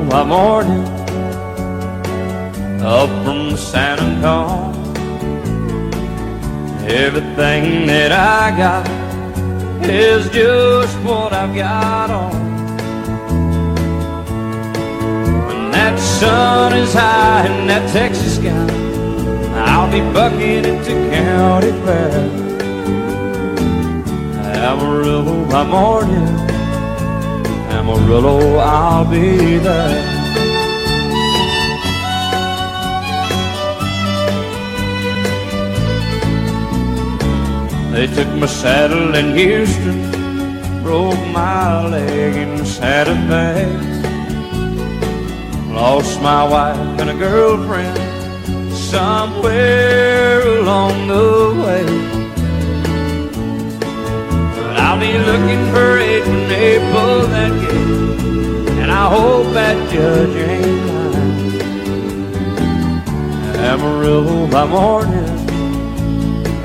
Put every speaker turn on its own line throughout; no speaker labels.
by morning up from San Antonio. Everything that I got is just what I've got on. When that sun is high in that Texas sky, I'll be bucking into County Fair. Amarillo by morning, Amarillo, I'll be there. They took my saddle in Houston, broke my leg in Santa Fe. Lost my wife and a girlfriend somewhere along the way. But I'll be looking for it when they pull that gate, and I hope that judge ain't lying. Amarillo by morning,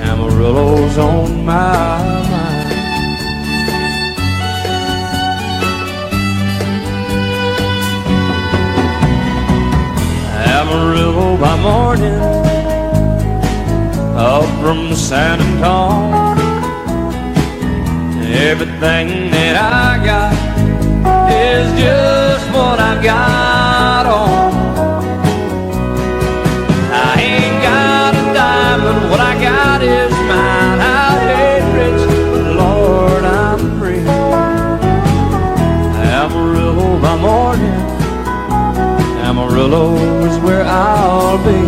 Amarillo's on my mind. Amarillo by morning up from San Antonio. Everything that I got is just what I've got on. I ain't got a dime, but what I got is mine. I ain't rich, but Lord, I'm free. Amarillo by morning, Amarillo is where I'll be.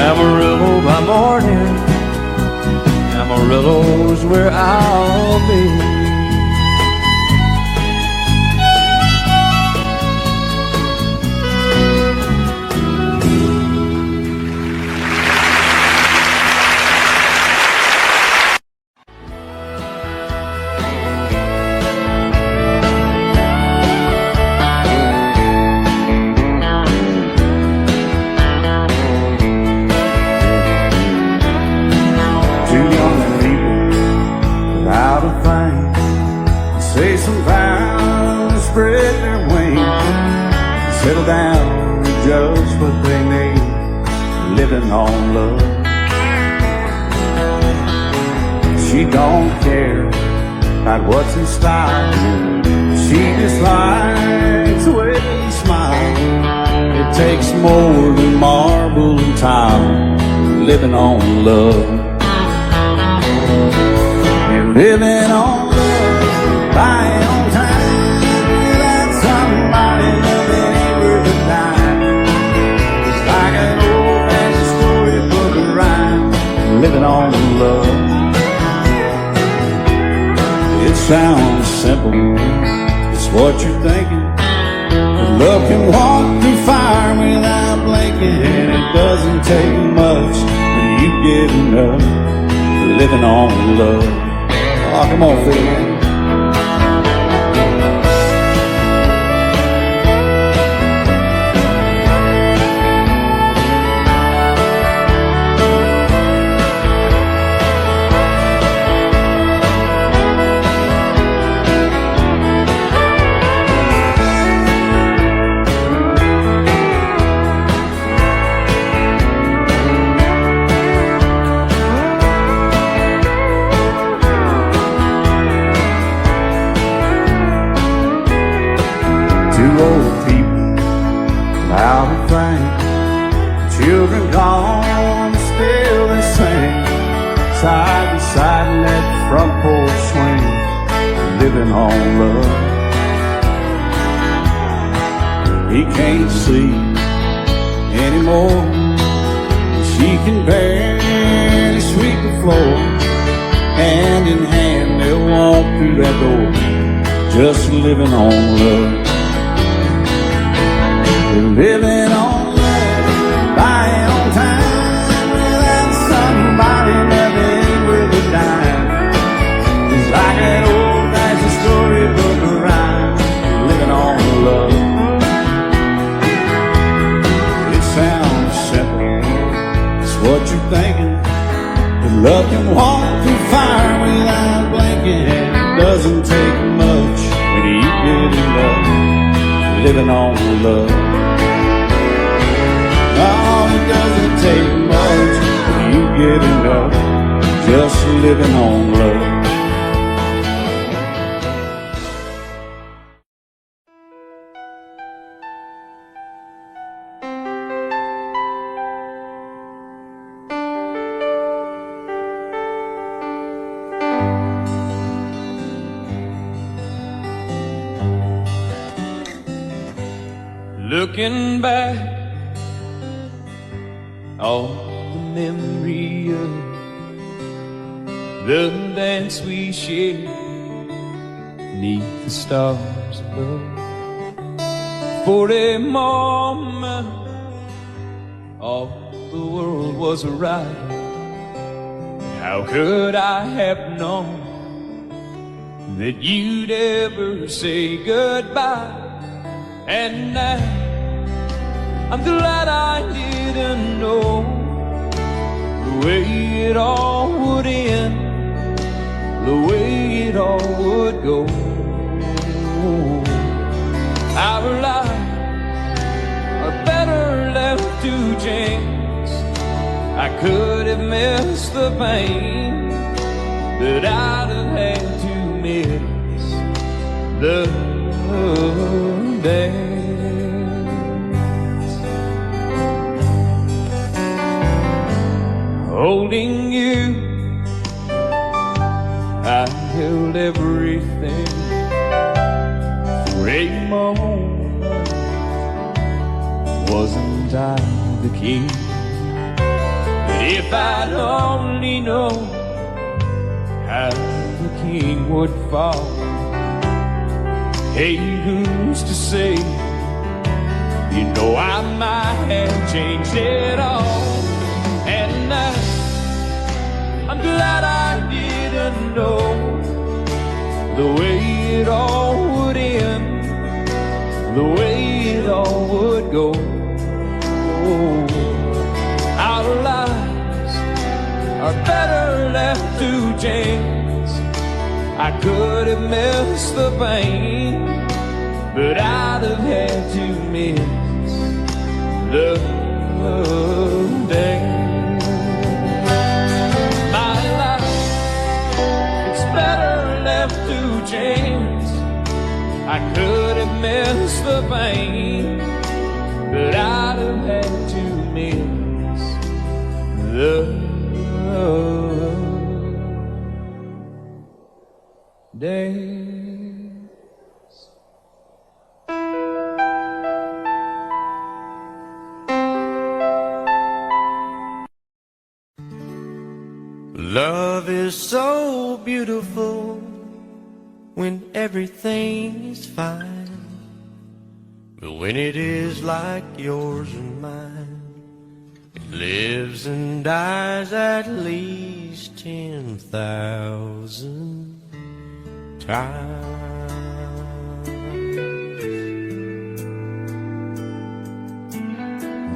Amarillo by morning, Amarillo is where I'll be.
Say some vows, spread their wings, settle down to just what they need, living on love. She don't care about what's in style, she just likes the way they smile. It takes more than marble and tile, living on love. And living on buying on time without somebody loving ain't worth a dime. It's like an old-fashioned storybook of rhyme, living on love. It sounds simple, it's what you're thinking. But love can walk through fire without blinking, and it doesn't take much when you get enough, living on love. Oh, come on, Phil. Two old people out of fame, children gone, still they sing, side by side in that front porch swing, living on love. He can't see anymore, she can barely sweep the floor. Hand in hand they'll walk through that door, just living on love. Living on love, buying on time without somebody loving ain't worth a dime. It's like an old-fashioned storybook of rhyme, living on love. It sounds simple, it's what you're thinking. But love can walk through fire without blinking, and it doesn't take much when you get in love, living on love. Oh, it doesn't take much when you get enough, just living on love.
Looking back on the memory of the dance we shared neath the stars above. For a moment, all the world was right. How could I have known that you'd ever say goodbye? And now I'm glad I didn't know the way it all would end, the way it all would go. Our lives are better left to chance. I could have missed the pain, but I'd have had to miss the dance. Holding you, I held everything for a moment. Wasn't I the king? But if I'd only known how the king would fall, hey, who's to say? You know I might have changed it all. And I'm glad I didn't know the way it all would end, the way it all would go. Our lives are better left to chance. I could have missed the pain, but I'd have had to miss the dance. My life, it's better left to chance. I could have missed the pain, but I'd have had to miss the days.
Love is so beautiful when everything is fine, but when it is like yours and mine, it lives and dies at least 10,000 times.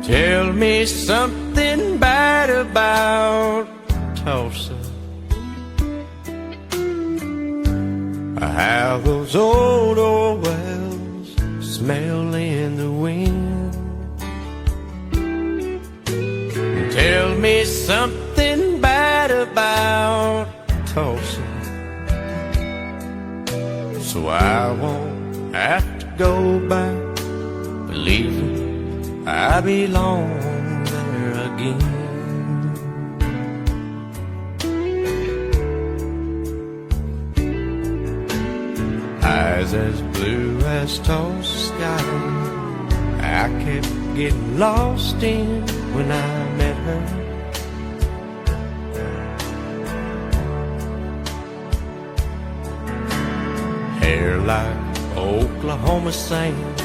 Tell me something bad about Tulsa, how those old oil wells smell in the wind. Tell me something bad about Tulsa, so I won't have to go back believing I belong there again. Eyes as blue as Tulsa sky, I kept getting lost in when I met her. Hair like Oklahoma sand,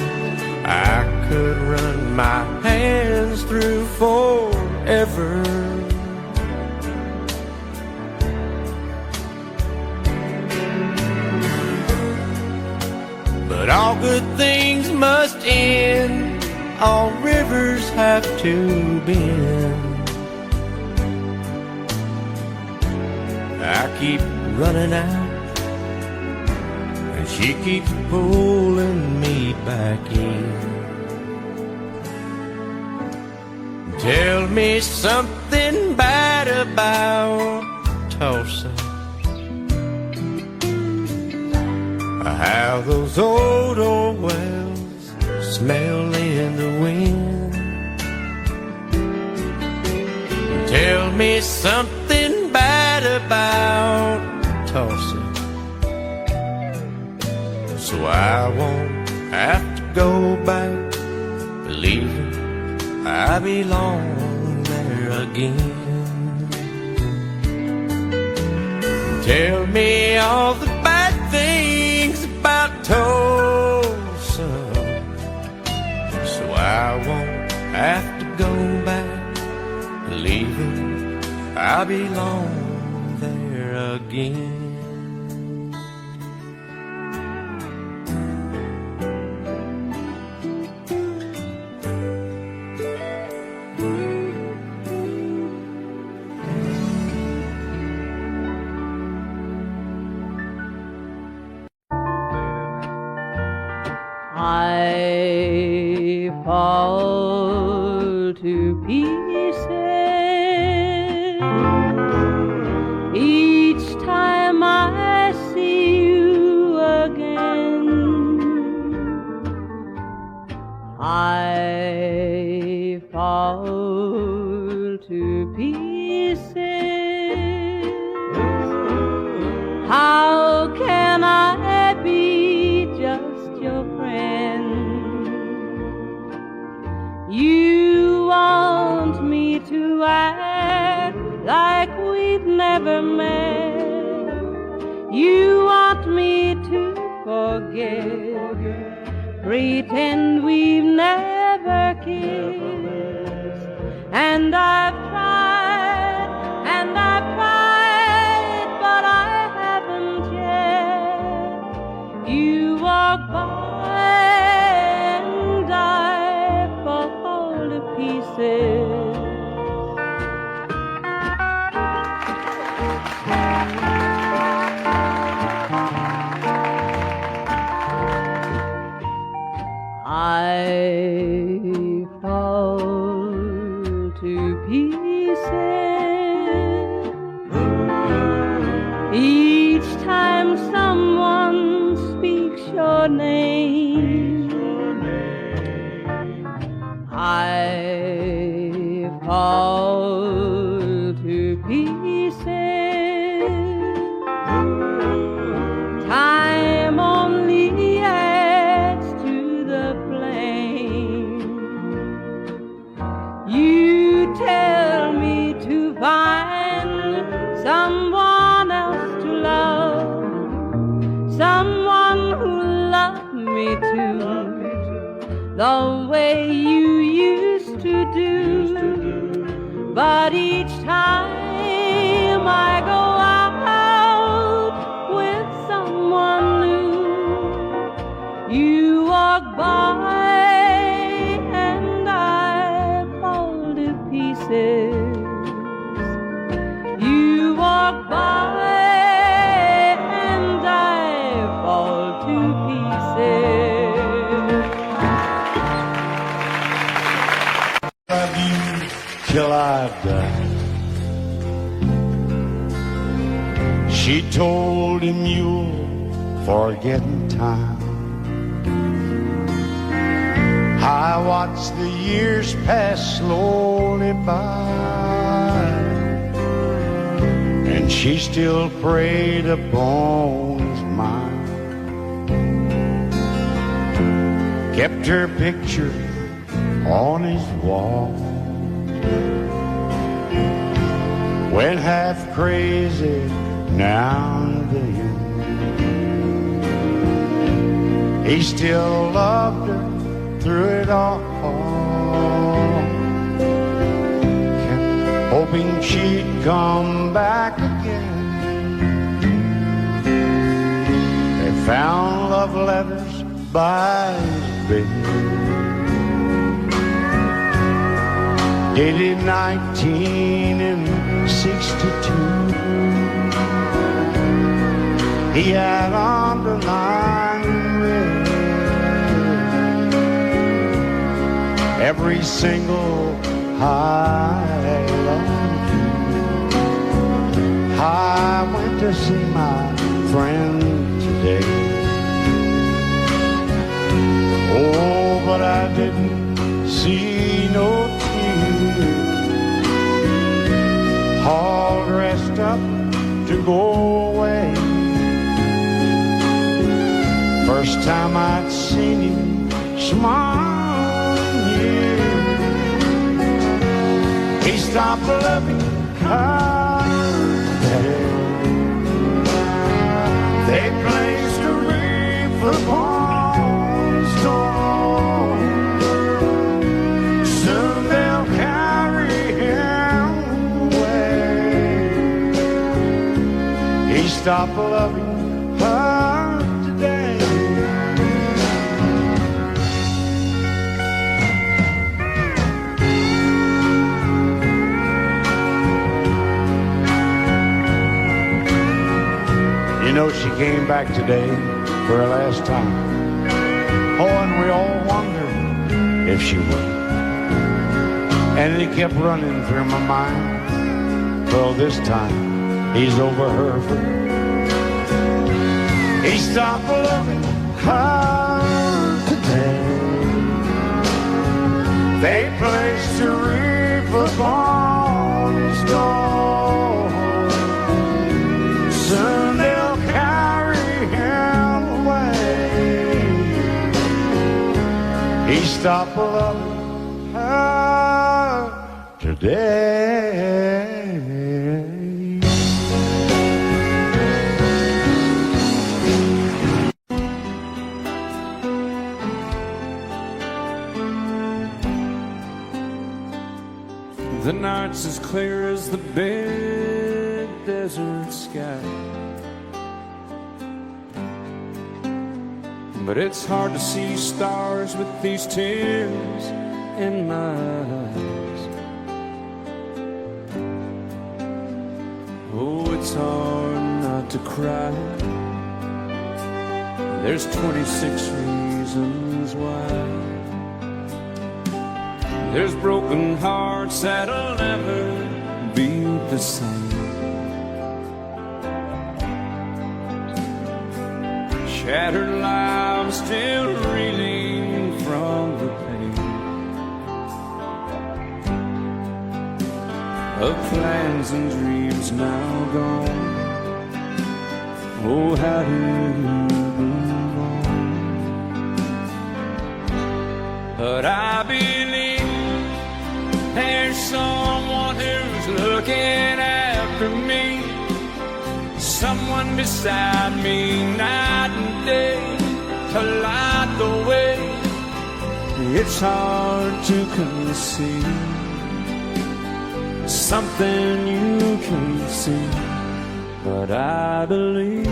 I could run my hands through forever. But all good things must end, all rivers have to bend. I keep running out and she keeps pulling me back in. Tell me something bad about Tulsa, how those old wells smell in the wind. Tell me something bad about Tulsa, so I won't have to go back believing I belong there again. Tell me all the bad things about Tulsa, so I won't have to go back believing I belong there again.
I fall to pieces each time I see you again. I fall to pieces. How can I be just your friend? You want me to act like we've never met. You want me to forget, pretend we've never kissed. And I've tried, but I haven't yet. You walk by and I fall to pieces. I fall to pieces each time someone speaks your name. I fall to pieces. Time only adds to the flame. You tell me to find someone else to love, someone who loved me too, the way you used to do. But each time I go out with someone new, you walk by and I fall to pieces. You walk by and I fall to pieces.
Love you till I die. She told him you'll forget in time. I watched the years pass slowly by, and she still preyed upon his mind. Kept her picture on his wall. Went half crazy now and then. He still loved her through it all. Kept hoping she'd come back again. They found love letters by his bed, dated 1962. He had on underlying red. Every single high long tree. I went to see my friend today. Oh, but I didn't see no tears. All dressed up to go away. First time I'd seen him smile in years. He stopped loving her. They placed a wreath upon his door. Soon they'll carry him away. He stopped loving her today. You know, she came back today for her last time. Oh, and we all wondered if she would. And it kept running through my mind. Well, this time, he's over her for good. He stopped loving her today. They placed a wreath upon his door. Soon they'll carry him away. He stopped loving her today.
The night's as clear as the big desert sky, but it's hard to see stars with these tears in my eyes. Oh, it's hard not to cry. There's 26 reasons why. There's broken hearts that'll never be the same. Shattered lives still reeling from the pain of plans and dreams now gone. Oh, how do you move on? But I believe there's someone who's looking after me, someone beside me night and day to light the way. It's hard to conceive something you can't see, but I believe.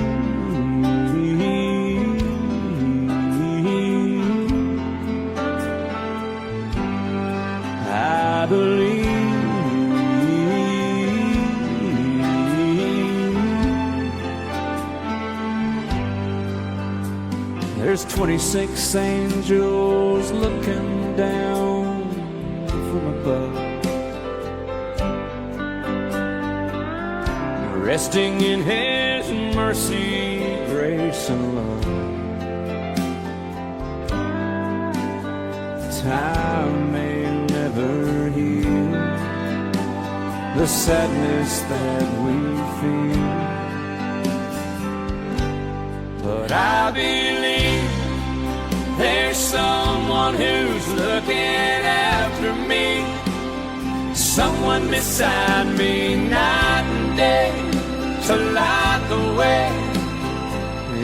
I believe. There's 26 angels looking down from above, resting in His mercy, grace, and love. Time may never heal the sadness that we feel, but I believe there's someone who's looking after me, someone beside me night and day to light the way.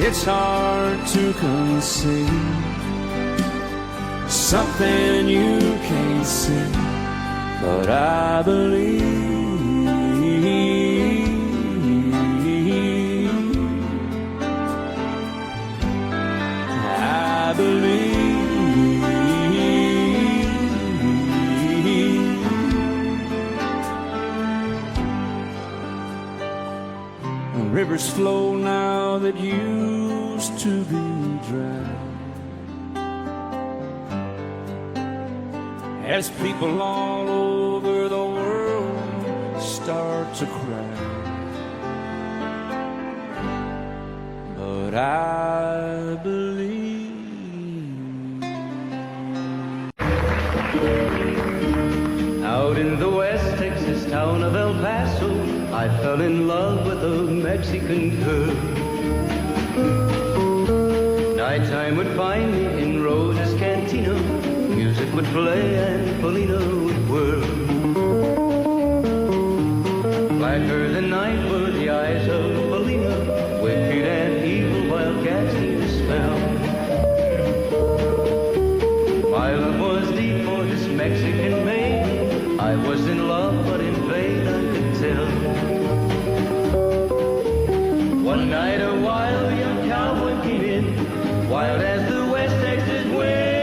It's hard to conceive something you can't see, but I believe. I believe.
rivers flow now that used to be dry. As people all over the world start to cry. But I believe
out in the West Texas town of El Paso, I fell in love with a Mexican girl. Nighttime would find me in Rosa's Cantina. Music would play and Polina would whirl. Blacker than night were the eyes of Polina, wicked and evil while casting a spell. My love was deep for this Mexican maiden. I was in love, but in vain I could tell. One night a wild young cowboy came in, wild as the West Texas wind.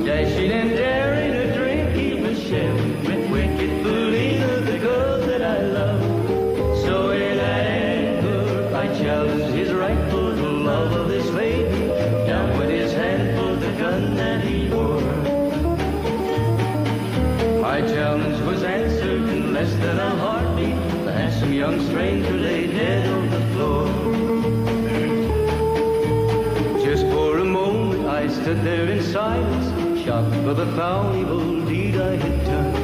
Dashing and daring to drink, he was sharing with wicked Polina, the girl that I love. So in anger I challenged his right for the love of this maiden. Down with his hand for the gun that he wore. My challenge was answered in less than a heartbeat. The handsome young stranger lay dead on the floor. Just for a moment I stood there in silence, shocked for the foul evil deed I had done.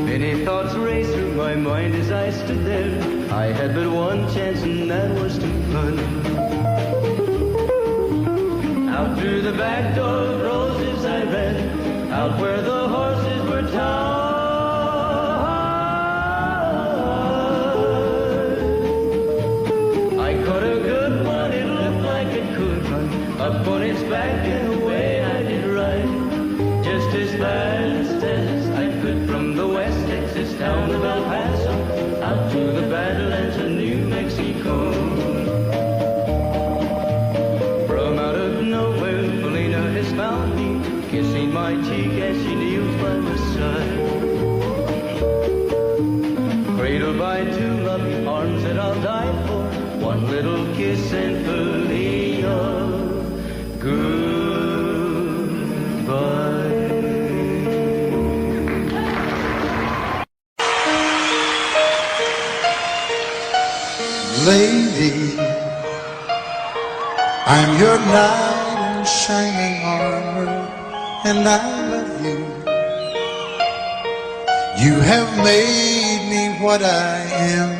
Many thoughts raced through my mind as I stood there. I had but one chance and that was to run. Out through the back door of Roses I ran, out where the horses were tied. I caught a good one, it looked like it could run, up on its back and away I did ride. Just as fast as I could from the West Texas town of El Paso, out to the Badlands of New Mexico. From out of nowhere, Polina has found me, kissing my cheek as she kneels by my side. Cradled by two loving arms that I'll die for, one little kiss and Polina, goodbye.
Lady, I'm your knight in shining armor, and I love you. You have made me what I am.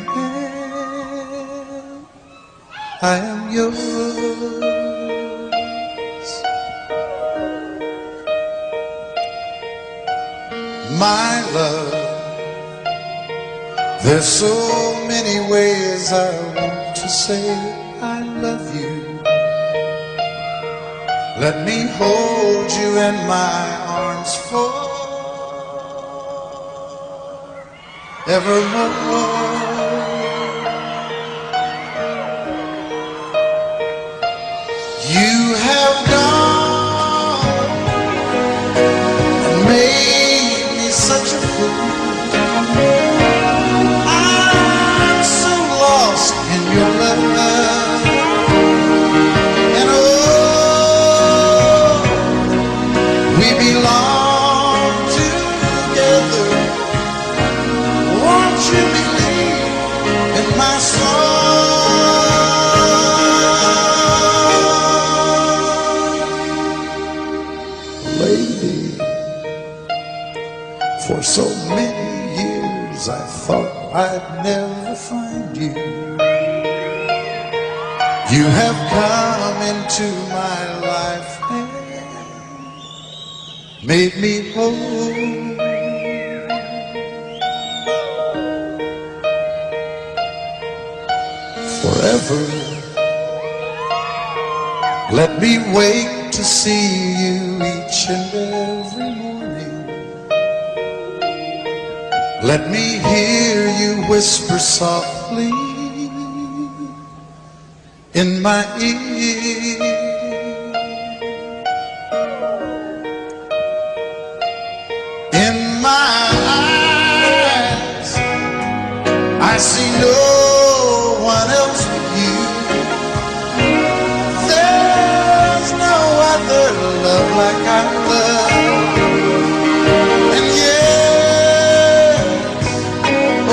I am yours. My love, there's so many ways I want to say I love you. Let me hold you in my arms forevermore. You have gone and made me such a fool. I'm so lost in your love, and oh, we belong together. Won't you believe in my song? Lady, for so many years I thought I'd never find you. You have come into my life and made me whole. Forever, let me wake to see you each and every morning. Let me hear you whisper softly in my ear. no one else but you. There's no other love like our love. And yes,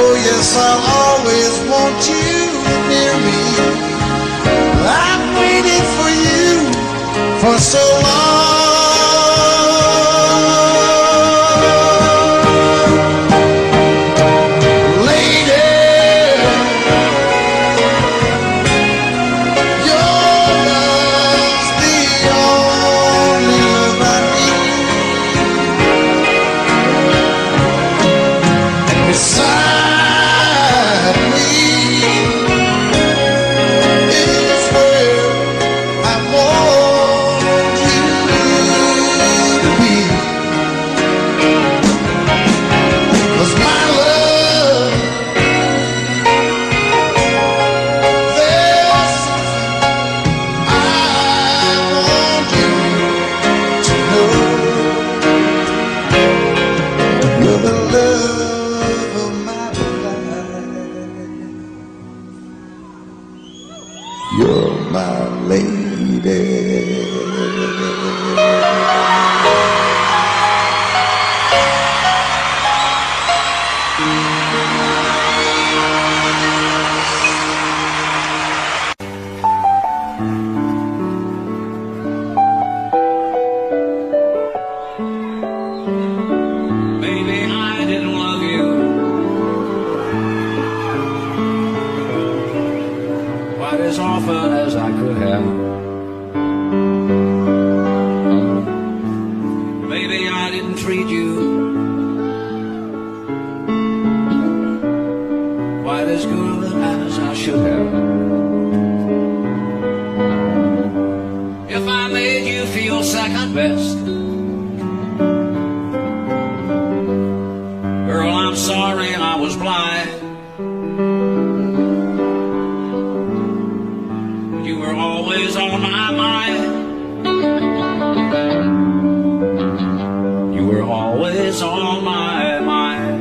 oh yes, I'll always want you near me. I've waited for you for so long. You're my lady.
Maybe I didn't love you quite as often as I could have. Maybe I didn't treat you quite as good as I should have. If I made you feel second best, girl, I'm sorry I was blind. You were always on my mind. You were always on my mind.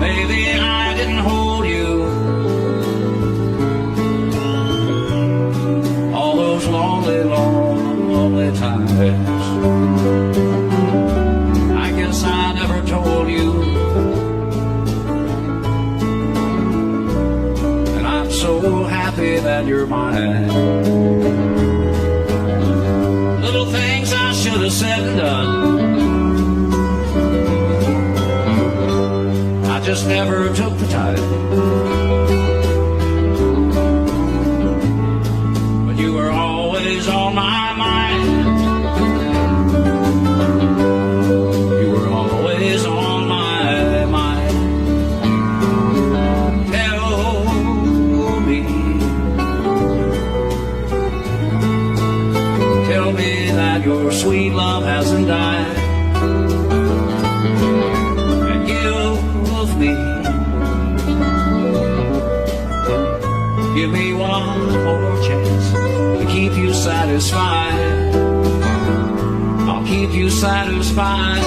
Maybe I didn't hold you all those lonely, lonely times. I guess I never told you, and I'm so happy that you're mine. Little things I should have said and done, I just never took the time. But you were always on my mind. You were always on my mind. Tell me, tell me that your sweet love hasn't died. And give me one more chance to keep you satisfied. I'll keep you satisfied.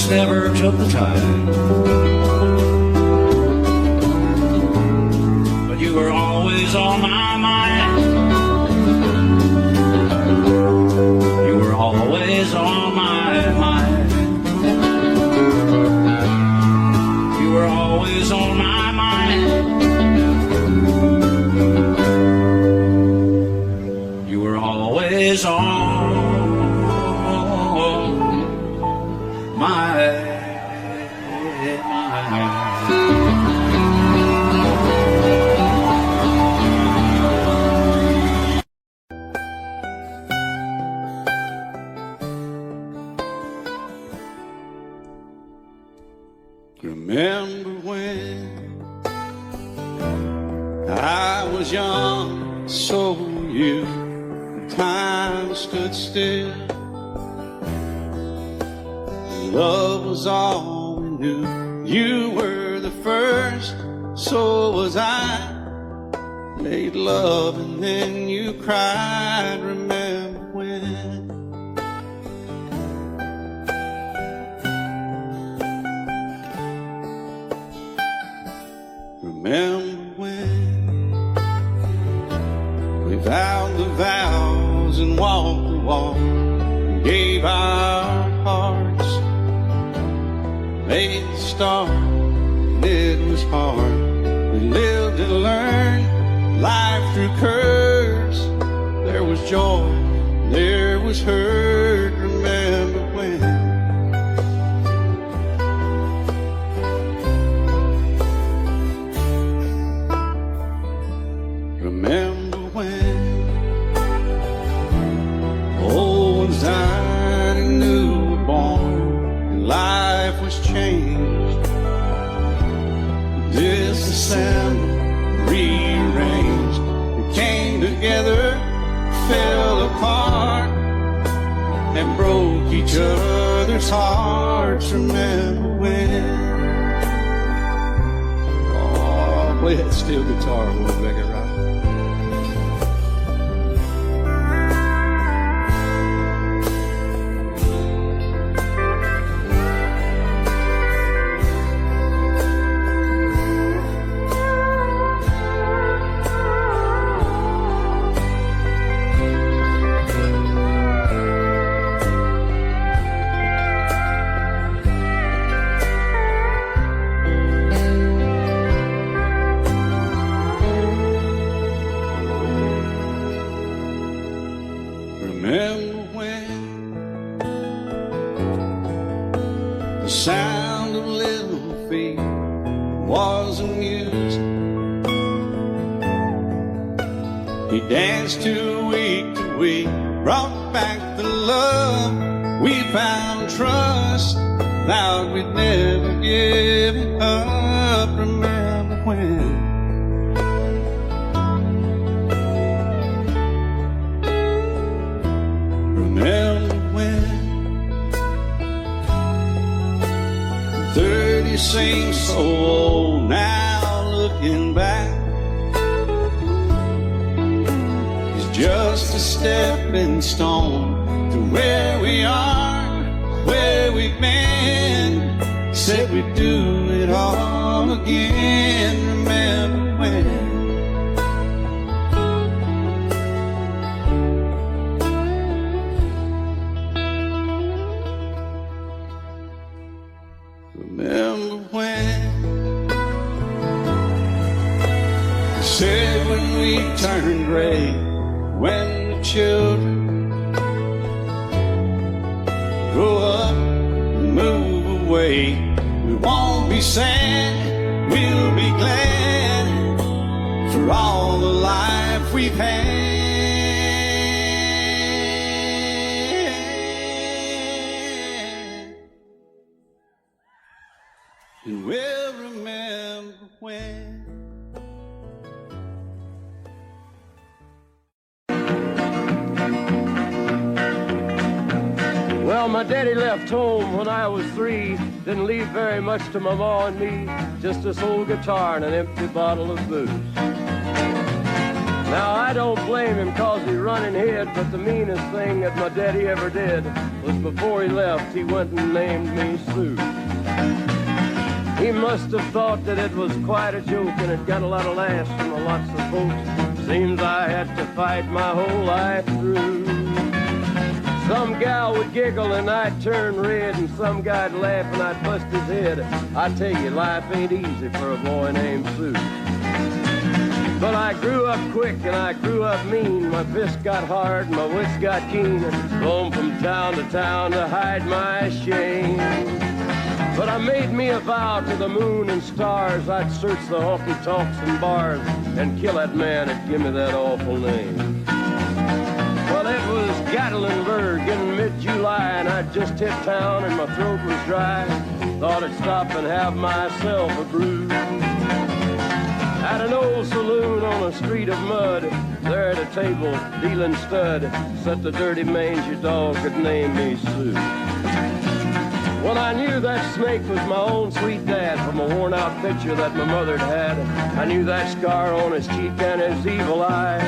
Never took the time, but you were always on my mind. You were always on my mind. You were always on my mind. You were always on
Remember when console you when time stood still. Love was all we knew. You were the first, so was I. Made love and then you cried. Remember when? Remember when we vowed the vows and walked the walk, and gave our hearts, made the start, and it was hard. We lived and learned life through curves. There was joy, there was hurt. Remember when? Remember when old ones died and new were born, and life was changed, disassembled, rearranged. We came together, fell apart, and broke each other's hearts. Remember when? Oh, play that steel guitar, we'll make it right. Remember when the sound of little feet was amused? He danced to week, brought back the love. We found trust, vowed we'd never give it up. Remember when? Remember when 30 seems so old now, looking back. It's just a stepping stone to where we are, where we've been. Said we'd do it all again. Remember when? Remember when? Said when we turn gray, when the children grow up and move away, we won't be sad, we'll be glad for all the life we've had. And we'll remember when.
Well, my daddy left home when I was 3. Didn't leave very much to my ma and me. Just this old guitar and an empty bottle of booze. Now, I don't blame him cause he run and hid, but the meanest thing that my daddy ever did was before he left, he went and named me Sue. He must have thought that it was quite a joke and it got a lot of laughs from lots of folks. Seems I had to fight my whole life through. Some gal would giggle and I'd turn red, and some guy'd laugh and I'd bust his head. I tell you, life ain't easy for a boy named Sue. But I grew up quick and I grew up mean. My fists got hard and my wits got keen. Roamed from town to hide my shame. But I made me a vow to the moon and stars, I'd search the honky-tonks and bars and kill that man that give me that awful name. Well, it was Gatlinburg in mid-July, and I'd just hit town and my throat was dry. Thought I'd stop and have myself a brew. At an old saloon on a street of mud, there at a table, dealing stud, sat the dirty mangy dog that named me Sue. Well, I knew that snake was my own sweet dad from a worn-out picture that my mother'd had. I knew that scar on his cheek and his evil eye.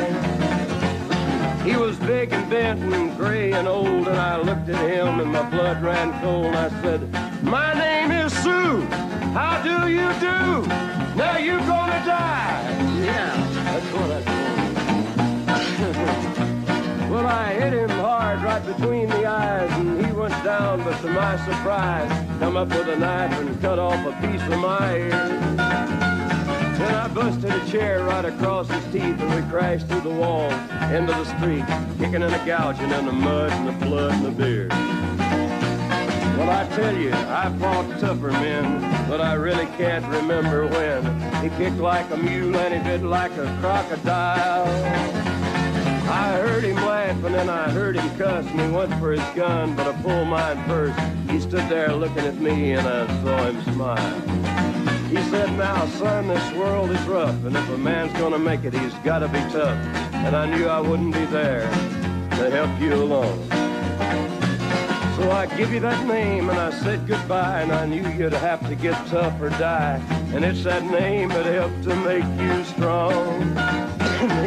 He was big and bent and gray and old, and I looked at him and my blood ran cold. I said, "My name is Sue. How do you do? Now you gonna die." Yeah, that's what I told him. Well, I hit him hard right between the eyes, and he went down, but to my surprise, come up with a knife and cut off a piece of my ear. Then I busted a chair right across his teeth, and we crashed through the wall into the street, kicking and a gouging in the mud and the blood and the beer. Well, I tell you, I fought tougher men, but I really can't remember when. He kicked like a mule and he bit like a crocodile. I heard him laugh and then I heard him cuss, and he went for his gun, but I pulled mine first. He stood there looking at me and I saw him smile. He said, "Now, son, this world is rough, and if a man's gonna make it, he's gotta be tough." And I knew I wouldn't be there to help you along. So I give you that name and I said goodbye, and I knew you'd have to get tough or die. And it's that name that helped to make you strong.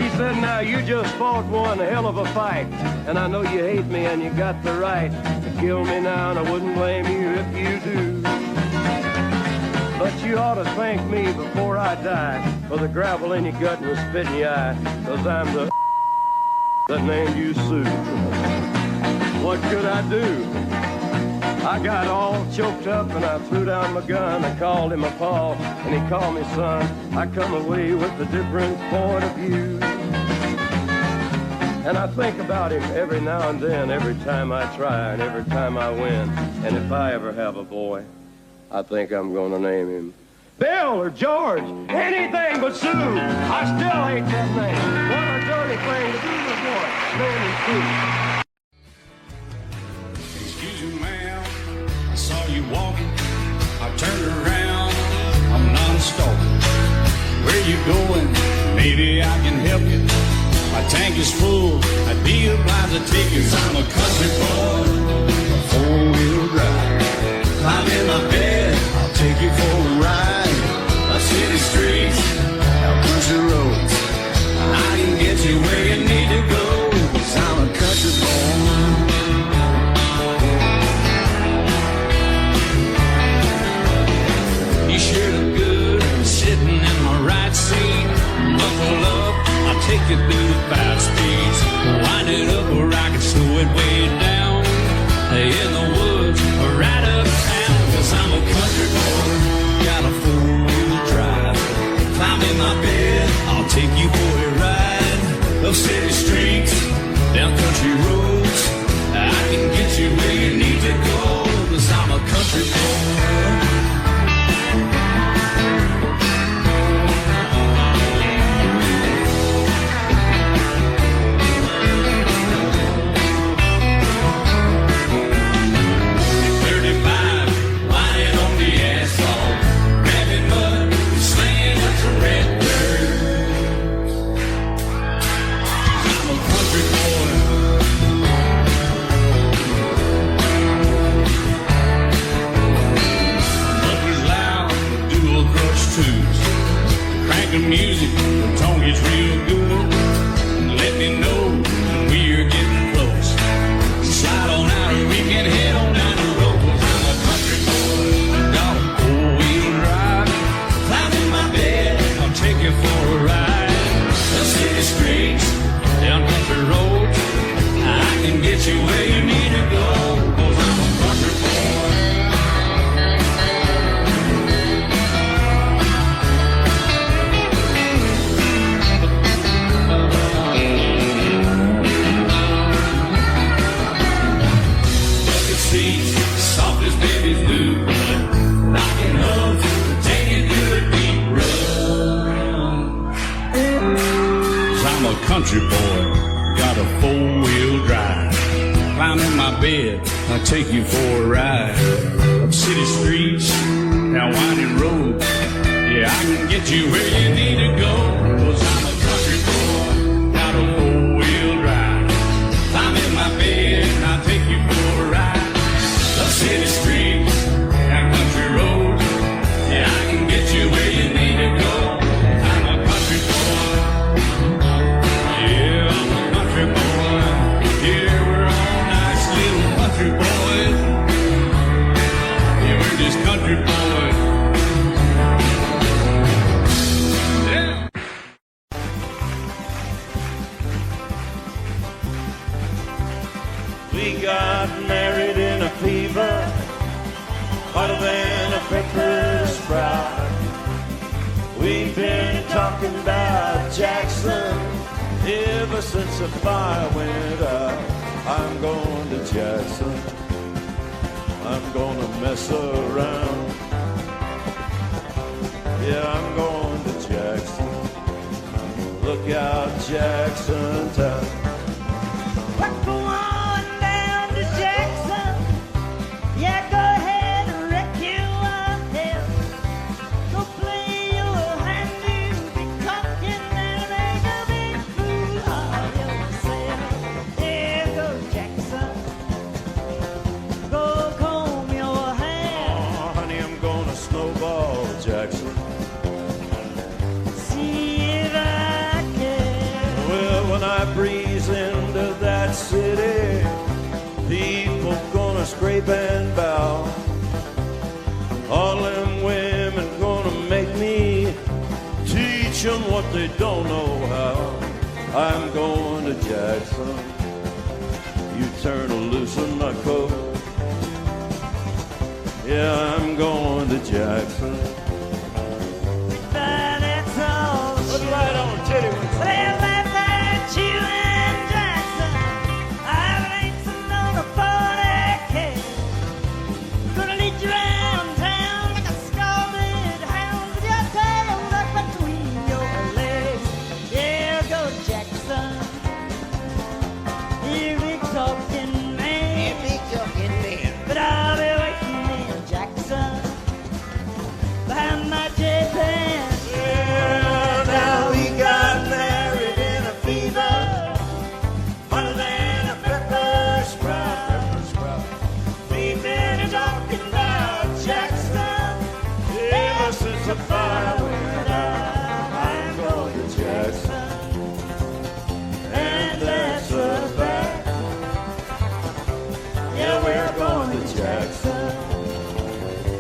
He said, "Now you just fought one hell of a fight, and I know you hate me and you got the right to kill me now, and I wouldn't blame you if you do. But you ought to thank me before I die for the gravel in your gut and the spit in your eye, 'cause I'm the that named you Sue." What could I do? I got all choked up and I threw down my gun. I called him a paw and he called me son. I come away with a different point of view. And I think about him every now and then, every time I try and every time I win. And if I ever have a boy, I think I'm gonna name him Bill or George, anything but Sue. I still hate that name. What a dirty thing to do to a boy. Name him Sue.
Excuse me, ma'am, I saw you walking. I turned around, I'm not a stalker. Where you going? Maybe I can help you. My tank is full, I'd be obliged to take you. I'm a country boy, a four-wheel drive. Climb in my bed, I'll take you for a ride. My city streets, our country roads. I can get you where you need to go, 'cause I'm a country boy. You sure look good sitting in my right seat. Buckle up, I'll take you through the 5 speeds. Wind it up where I can slow it way down. In the woods or right uptown, 'cause I'm a country boy, got a 4-wheel drive. Climb in my bed, I'll take you for a ride. Up city streets, down country roads. I can get you where you need to go, 'cause I'm a country boy. Music, the tone gets real good. Let me know when we're getting close. Slide on out and we can head on down the road. I'm a country boy, got a 4-wheel drive. Climb in my bed, I'll take you for a ride. The city streets, down country roads. I can get you where you need to go, 'cause I'm a country boy. Soft as baby blue, knocking up, taking good deep run. 'Cause I'm a country boy, got a 4-wheel drive. Climb in my bed, I'll take you for a ride. Up city streets, down winding roads.
Yeah, I can get you where you need to go, 'cause I'm a country boy, got a four-wheel drive. I'm in my bed and I'll take you for a ride. The city streets and country roads, yeah, I can get you where you need to go. I'm a country boy, yeah, I'm a country boy. Yeah, we're all nice little country boys. Yeah, we're just country boys.
We got married in a fever, hotter than a pepper sprout. We've been talking about Jackson ever since the fire went out. I'm going to Jackson, I'm gonna mess around. Yeah, I'm going to Jackson, look out Jackson town. Breeze into that city, people gonna scrape and bow. All them women gonna make me teach them what they don't know how. I'm going to Jackson, you turn to loosen my coat. Yeah, I'm going to Jackson. Put it right on, Teddy.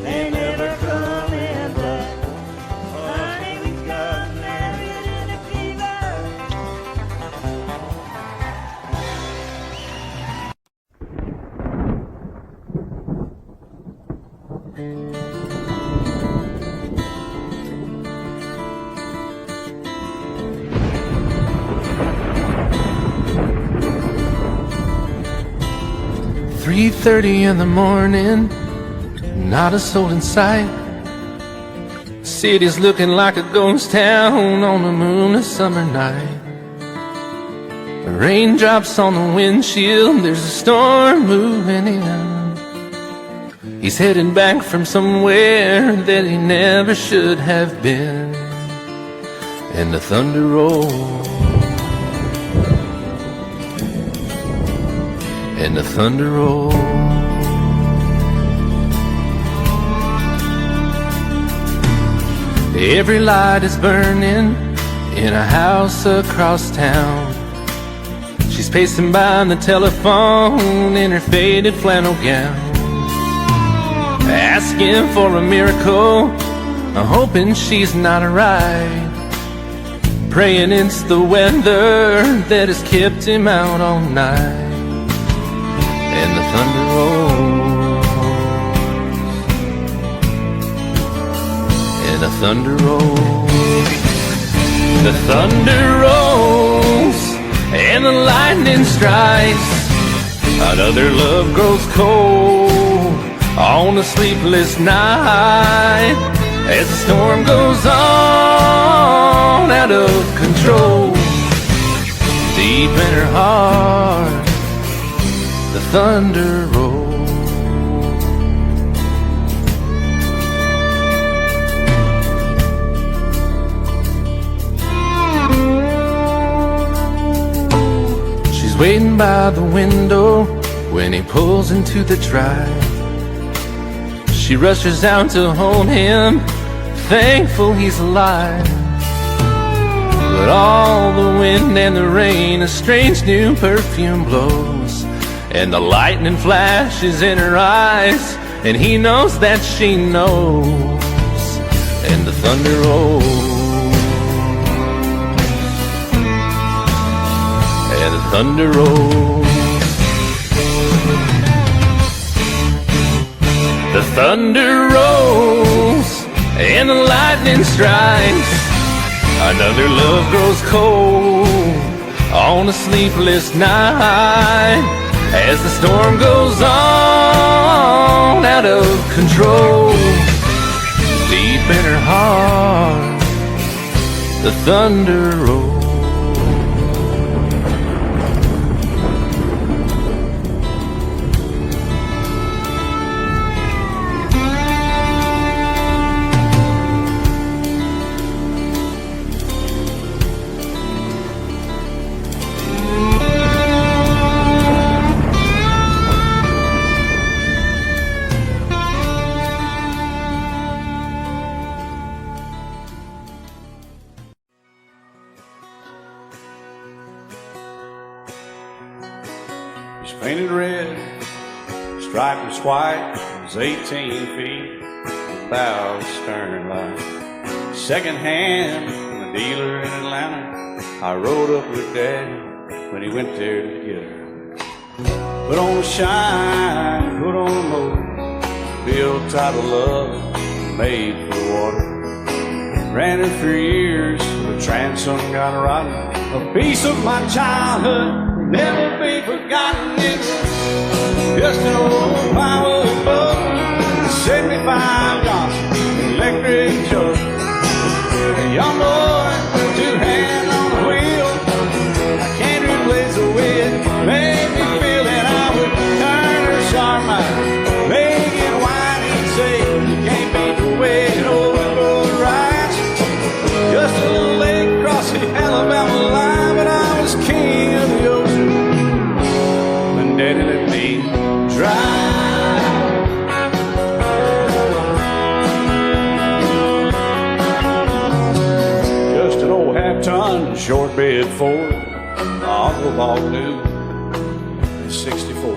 They never come in black. Honey, we got married in a fever.
3:30 in the morning, not a soul in sight. City's looking like a ghost town on a moonless summer night. Raindrops on the windshield, there's a storm moving in. He's heading back from somewhere that he never should have been. And the thunder rolls, and the thunder rolls. Every light is burning in a house across town. She's pacing by the telephone in her faded flannel gown, asking for a miracle, hoping she's not alright, praying it's the weather that has kept him out all night. And the thunder rolls, and the thunder rolls. The thunder rolls, and the lightning strikes. Another love grows cold on a sleepless night, as the storm goes on out of control. Deep in her heart, the thunder rolls. waiting by the window when he pulls into the drive. She rushes out to hold him, thankful he's alive. But all the wind and the rain, a strange new perfume blows, and the lightning flashes in her eyes, and he knows that she knows, and the thunder rolls, and the thunder rolls. The thunder rolls and the lightning strikes. Another love grows cold on a sleepless night, as the storm goes on out of control. Deep in her heart, the thunder rolls.
He's painted red, striped was white, was 18 feet, bow stern light. Second hand from a dealer in Atlanta. I rode up with Daddy when he went there to get her. Put on the shine, put on the motor, built out of love, made for the water. Ran her for years, the transom got rotten. A piece of my childhood, never be forgotten. It's just an old power boat, 75 Johnson, electric choke. A young boy, two hands on the wheel. I can't replace the way it made me feel that I would turn her sharp mind, make it wide and say, you can't beat the way it overboard rides. Just a little lake across the Alabama line, but I was king of the ocean when Daddy let me drive. Just an old half-ton short bed Ford, my Uncle Bob knew in '64.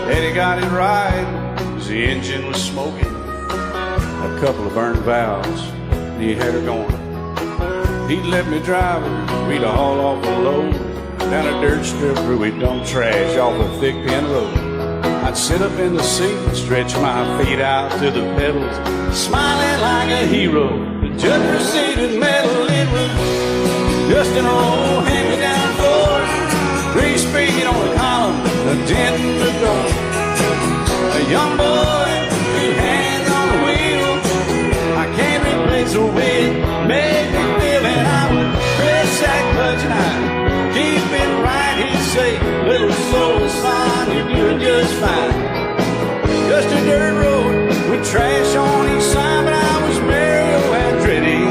Daddy got it right, 'cause the engine was smoking, a couple of burned valves, and he had her going. He'd let me drive her, we'd haul off a load down a dirt strip where we'd dump trash off a thick pin road. I'd sit up in the seat and stretch my feet out to the pedals, smiling like a hero. The judge proceeded metal, it was just an old hand-me-down Ford, 3-speed on the column, a dent in the door. A young boy, two hands on the wheel. I can't replace the way it made me feel, and I would press that clutch and I'd keep it right. He'd say, little soul son, you're doing just fine. Just a dirt road with trash on each side, but I was Mario Andretti,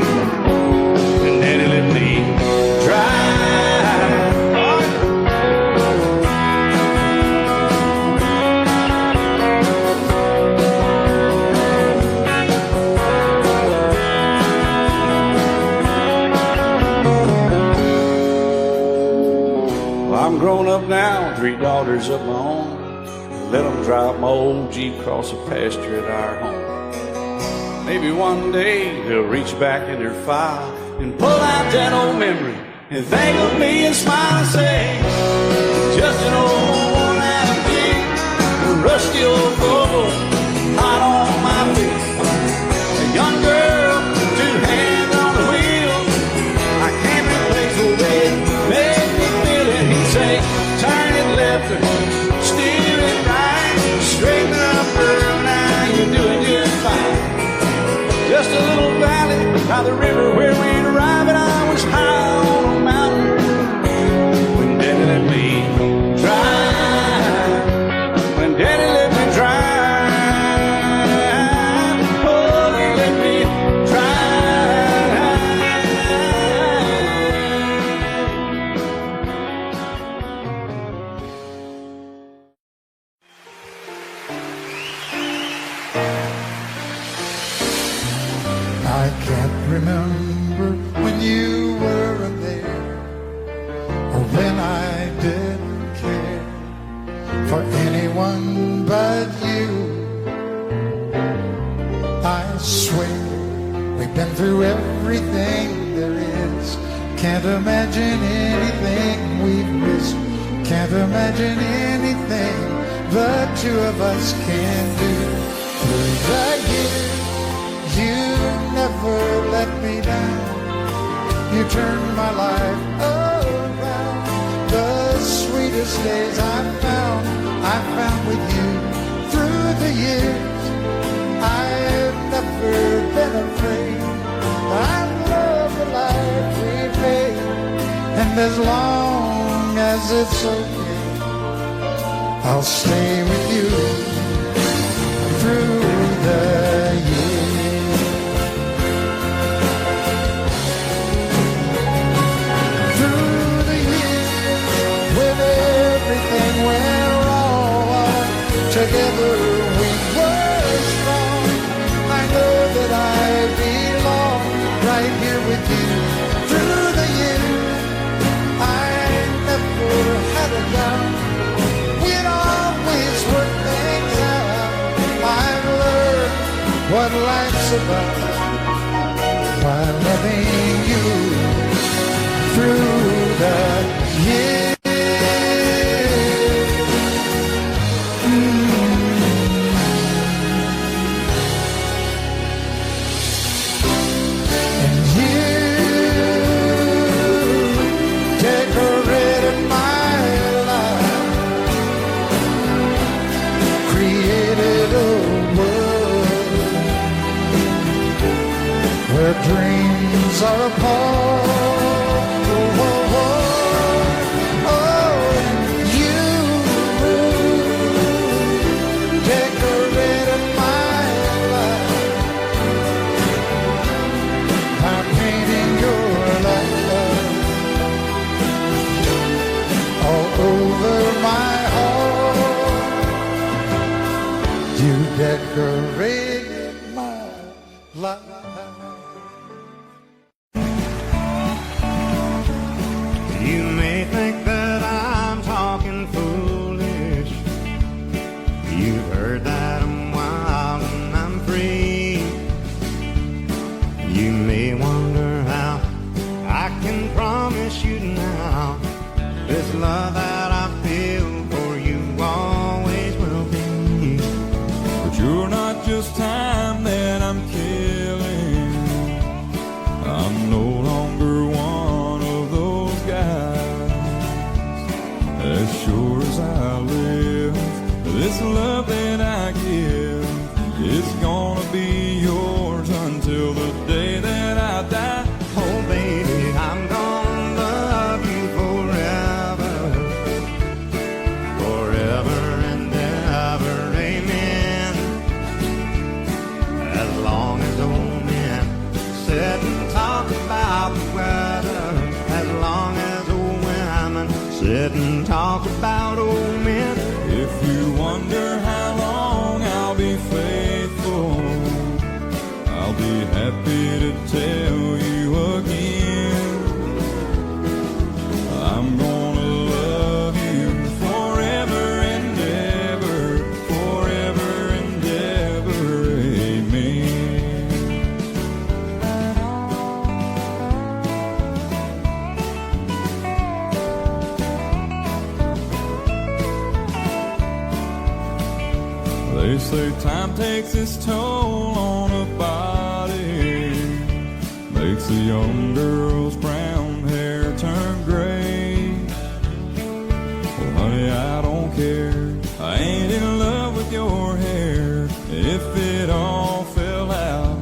and Daddy let me drive. I'm grown up now, 3 daughters of my own. Let them drive my old Jeep across the pasture at our home. Maybe one day they'll reach back in their file and pull out that old memory and think of me and smile and say, just an old worn-out Jeep, a rusty old Volvo, hot on my feet. A young girl, 2 hands on the wheel. I can't replace the way it made me feel it. He'd say, turn it left or steer it right, straighten up girl, now you're doing just fine. Just a little valley by the river where we'd arrive, and I was high on a mountain
been through everything there is. Can't imagine anything we've missed. Can't imagine anything the two of us can do. Through the years, you never let me down. You turned my life around. The sweetest days I found with you. Through the years, I've never been afraid. I love the life we made, and as long as it's okay, I'll stay with you through the years. Through the years, when everything went wrong, together we were strong. I know that I belong right here with you. Through the years, I never had a doubt. We'd always work things out. I've learned what life's about by loving you through the years. Dreams are apart. Oh, oh, oh, oh. You decorated my life by painting your love all over my heart. You decorated my life.
You may think that I'm talking foolish. You've heard that I'm wild and I'm free. You may wonder how I can promise you now this love that I feel for you always will be.
But you're not just time that I'm killing. I'm no longer one of those guys. As sure as I live, this love that I give is gonna be yours until the day that I die.
Oh baby, I'm gonna love you forever, forever and ever, amen. As long as old men sit and talk about the weather, as long as old women sit and talk about old men.
If you wonder how long I'll be faithful, I'll be happy to tell you again. I'm gonna love you forever and ever, forever and ever, amen. They say time takes its toll on a body, makes a young girl's brown hair turn gray. Well, honey, I don't care. I ain't in love with your hair. If it all fell out,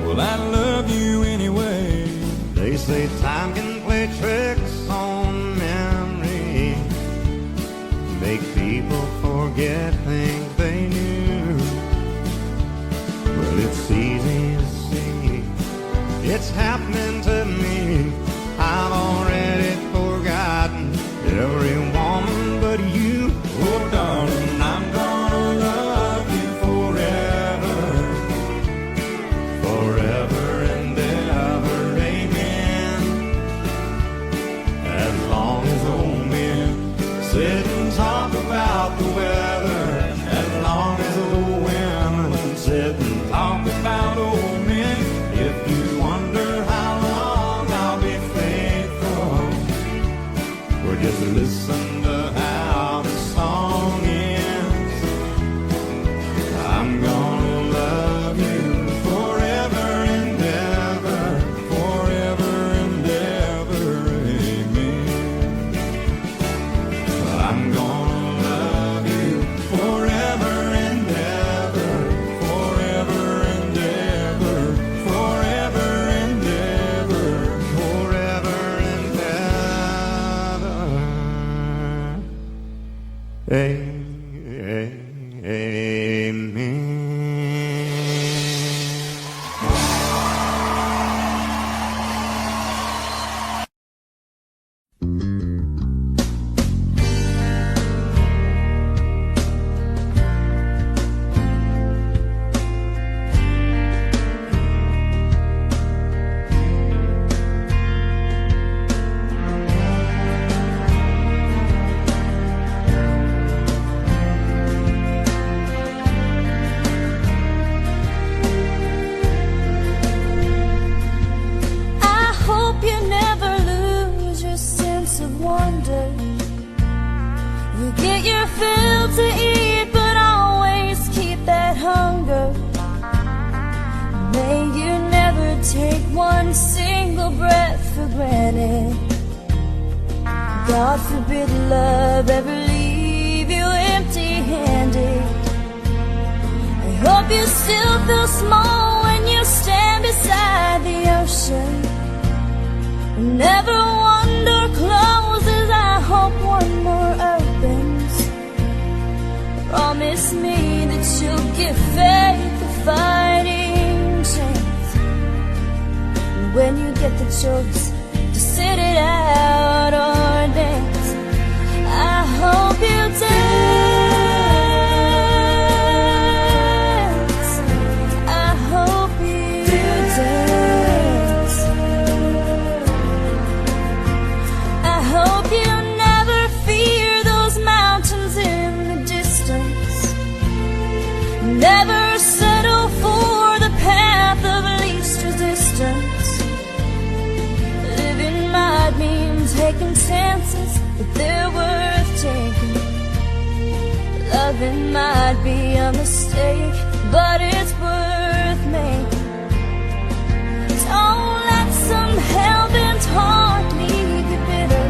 well, I love you anyway.
They say time can play tricks on memory, make people forget things they knew. Well, it's easy to see, it's happening to me. I've already forgotten every woman but you. Oh darling, I'm gonna love you forever, forever and ever, amen. As long as old men sit and talk about the weather, listen to how the song ends. I'm gonna love you forever and ever, forever and ever, amen. I'm gonna love you forever and ever, forever and ever, forever and ever, forever and ever. Amen.
I hope you never lose your sense of wonder. You get your fill to eat, but always keep that hunger. May you never take one single breath for granted. God forbid love ever leave you empty-handed. I hope you still feel small when you stand beside the ocean. Never one door closes, I hope one more opens. Promise me that you'll give faith a fighting chance. And when you get the choice to sit it out or dance, I hope you dance. I hope you dance. I hope you never fear those mountains in the distance. Never settle for the path of least resistance. Living might mean taking chances, but they're worth taking. Loving might be a mistake, but it's worth making. Don't let some hell-bent heart leave you bitter.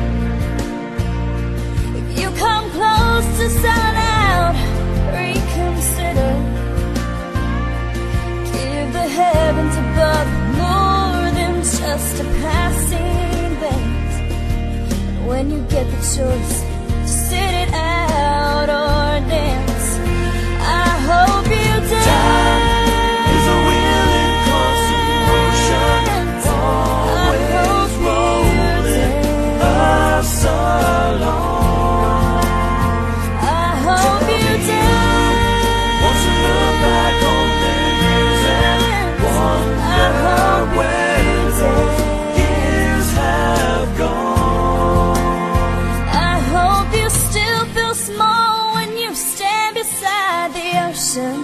If you come close to selling out, reconsider. Give the heavens above more than just a passing glance. And when you get the choice to sit it out or dance, I hope you dance.
Is a willing constant motion, always rolling us along.
I hope you dance.
Wants to look back on memories and wonder where the years have gone.
I hope you still feel small when you stand beside the ocean.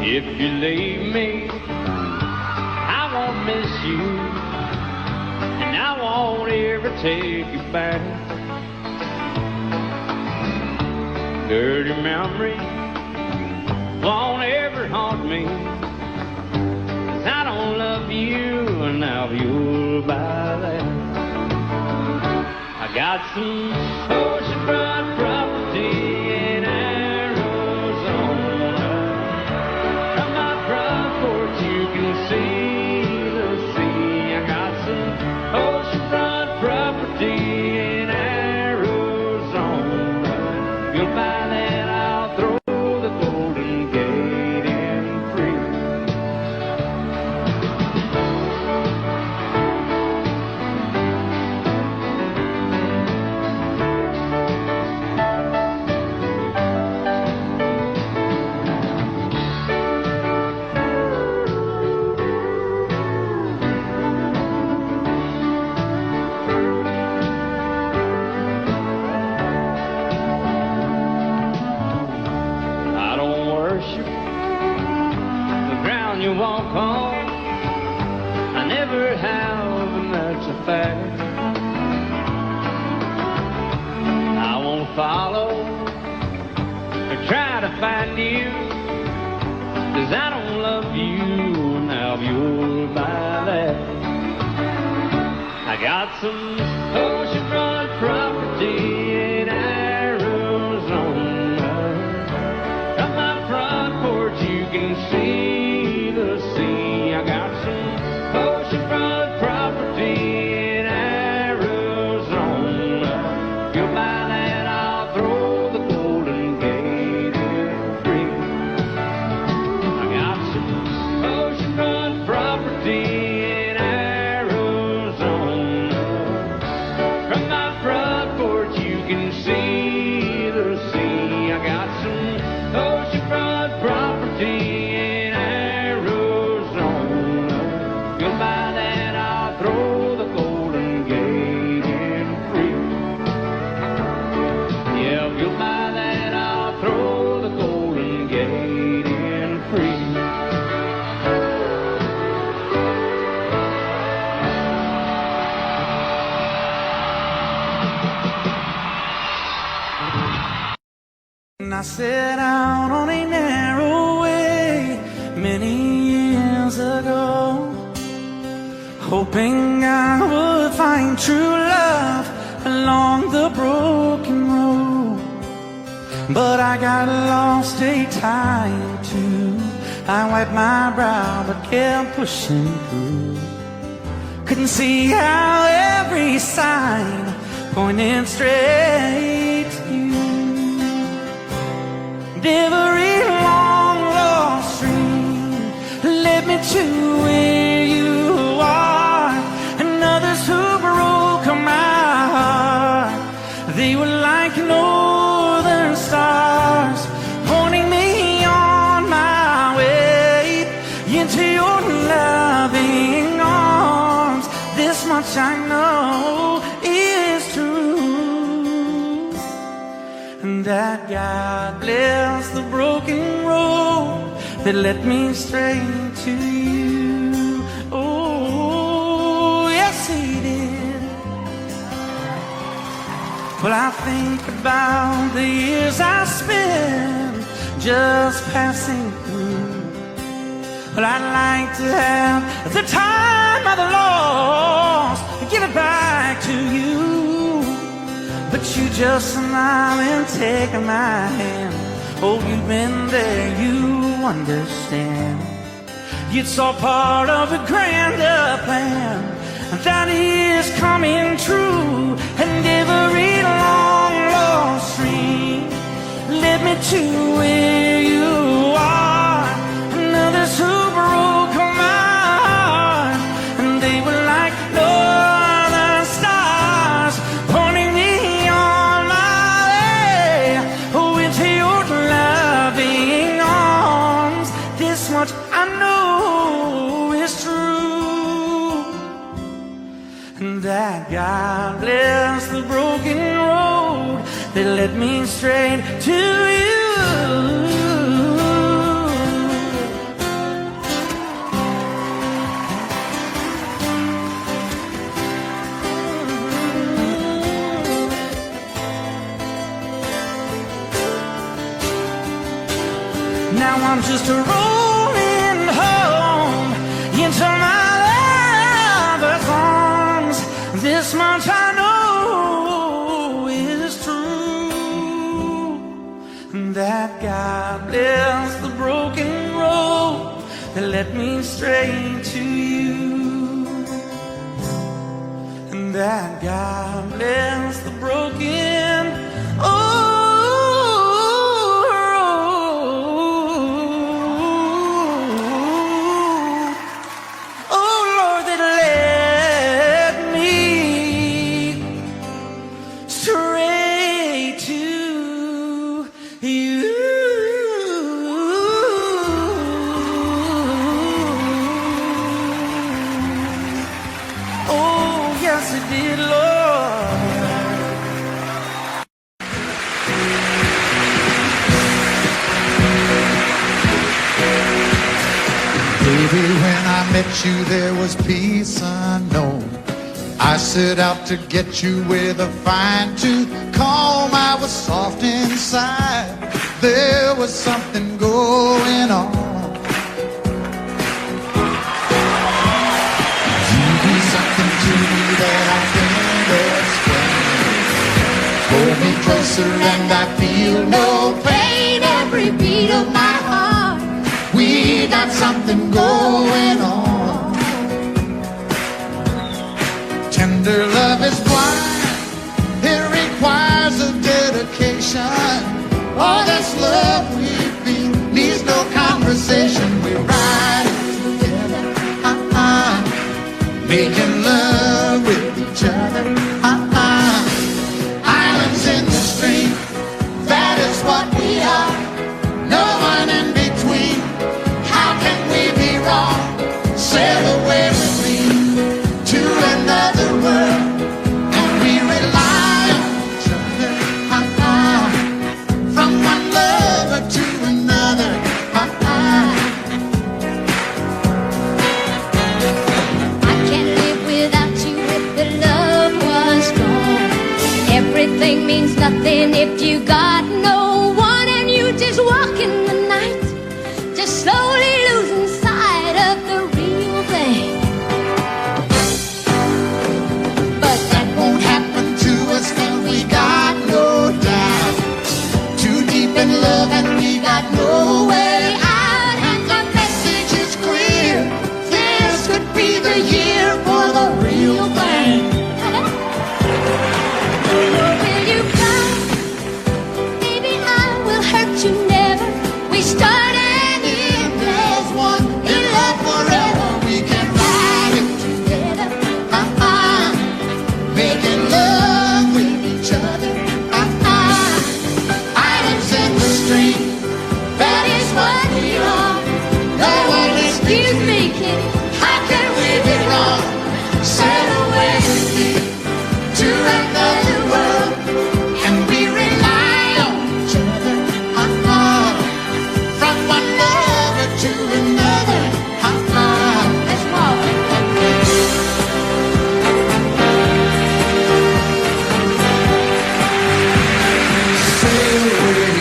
If you leave me, I won't miss you, and I won't ever take you back. Dirty memory won't ever haunt me, 'cause I don't love you, and now you'll buy that. I got some oceanfront property in Arizona. From my front porch you can see the sea. I got some oceanfront property in Arizona. If you'll buy that, I'll throw the Golden Gate in free.
'cause I don't love you, now you'll buy that. I got some oceanfront property in Arizona. From my front porch you can see the sea. I got some oceanfront property in Arizona. If you'll buy that, I'll throw the Golden Gate in free. I got some oceanfront property in Arizona. From my front porch you can see the sea. I got some oceanfront property in Arizona. If you'll buy that, I'll throw the Golden Gate in free. Yeah, if you'll buy that, I'll throw the Golden Gate in free.
And I set out on a narrow way many years ago, hoping I would find true love along the broken road. But I got lost a time or two. I wiped my brow but kept pushing through. Couldn't see how every sign pointed straight to you. Every long lost dream led me to where you are, and others who broke my heart, they were like northern stars, pointing me on my way into your loving arms. This much I know is true, and that God bless the broken road that led me straight to you. Oh, yes, He did. Well, I think about the years I spent just passing through. Well, I'd like to have the time I've lost, give it back to you. But you just smile and take my hand. Oh, you've been there, you understand. It's all part of a grander plan that is coming true. And every long lost dream led me to where you are, and others who broke my heart, and they were like northern stars, pointing me on my way, oh, into your loving arms. This much I know is true, and that God bless the broken road that led me straight to you. Now I'm just rolling home into my lover's arms. This much I know is true, that God bless the broken road that led me straight to you, and that God bless the broken
Baby, when I met you, there was peace unknown. I set out to get you with a fine-tooth comb. I was soft inside. There was something going on. that I can't explain. Pull me closer and I feel no pain. Every beat of my heart, we got something going on. Tender love is blind, it requires a dedication. All this love we feel needs no conversation. We ride together, making love with each other. Islands in the stream, that is what we are. No one in between. How can we be wrong? Sail away with me to another world, and we rely on each other. From one lover to another.
I can't live without you if the love was gone. Everything means nothing if you got no one, and you just walk in the night, just slowly losing sight of the real thing.
But that won't happen to us, and we got no doubt. Too deep in love and we got no way out. And the message is clear, this could be the year for the real thing.
Will you cry? Maybe I will hurt you never. We start and end as one.
In love forever, we can ride it together. Making love with each other. Islands in the stream, that is what we are. No one is
Excuse me, kitty.
How can we be wrong? Sail away with me to another world, and we rely on each other. From one lover to another.
Let's walk.
Sail away.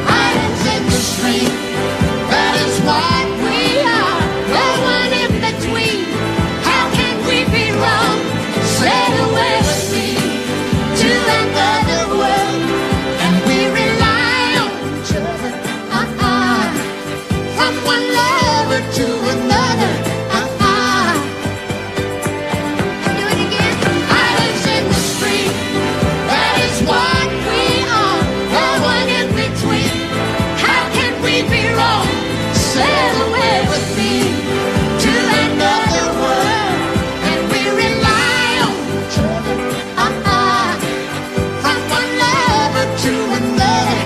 Islands in the stream, that is what we are.
No one in between.
How can we be wrong? Sail away with me to another world, and we rely on each other. From one lover to another.
Do it again.
Islands in the stream, that is what we are. No one in between. How can we be wrong? Sail away with me to another world, and we rely on each other. From one lover to another.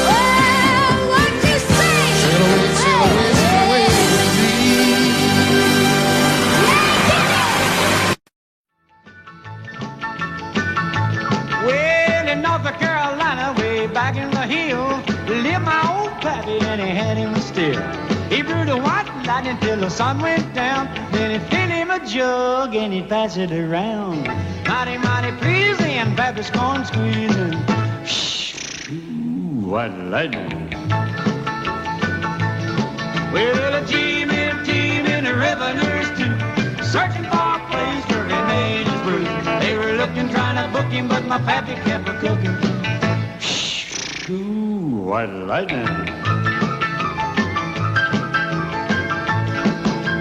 Oh, what you say?
Sail away, sail away, sail away with me.
Well, in North Carolina, way back in the hills, lived my old pappy and he had him still. He brewed a white lightning till the sun went down. Then he filled him a jug and he'd pass it around. Mighty, mighty pleasing, Pappy's corn squeezing. Ooh, white lightning. Well, a team in the revenues too, searching for a place where he made his brew. They were looking, trying to book him, but my pappy kept a cooking. Ooh, white lightning.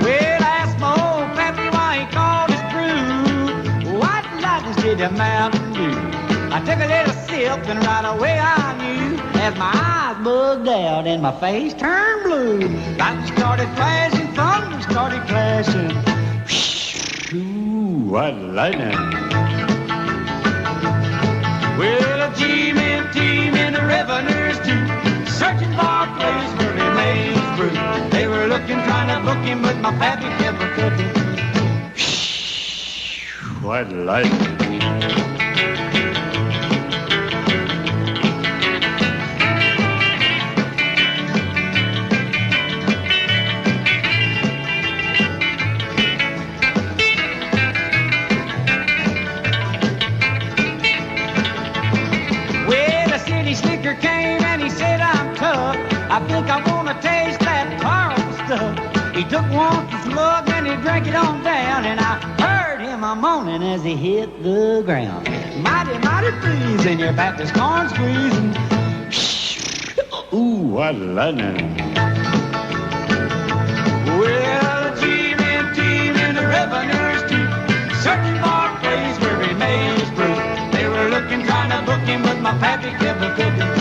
Well, I asked my old pappy why he called his brew white lightning did the Mountain Dew. I took a little sip and right away I knew, as my eyes bugged out and my face turned blue. Lightning started flashing, thunder started clashing. Ooh, white lightning. Well, a team in the revenues too, searching for a place where he made his brew. They were looking, trying to book him, but my pappy kept a cooking. White lightning. name and he said I'm tough. I think I wanna taste that Carl stuff. He took one slug and he drank it on down, and I heard him a moaning as he hit the ground. Mighty, mighty pleasing, your Baptist corn squeezing.
Ooh, what lightning.
Well, G-men and the revenues too, searching for a place where he made his brew. They were looking, trying to book him, but my pappy kept a cooking.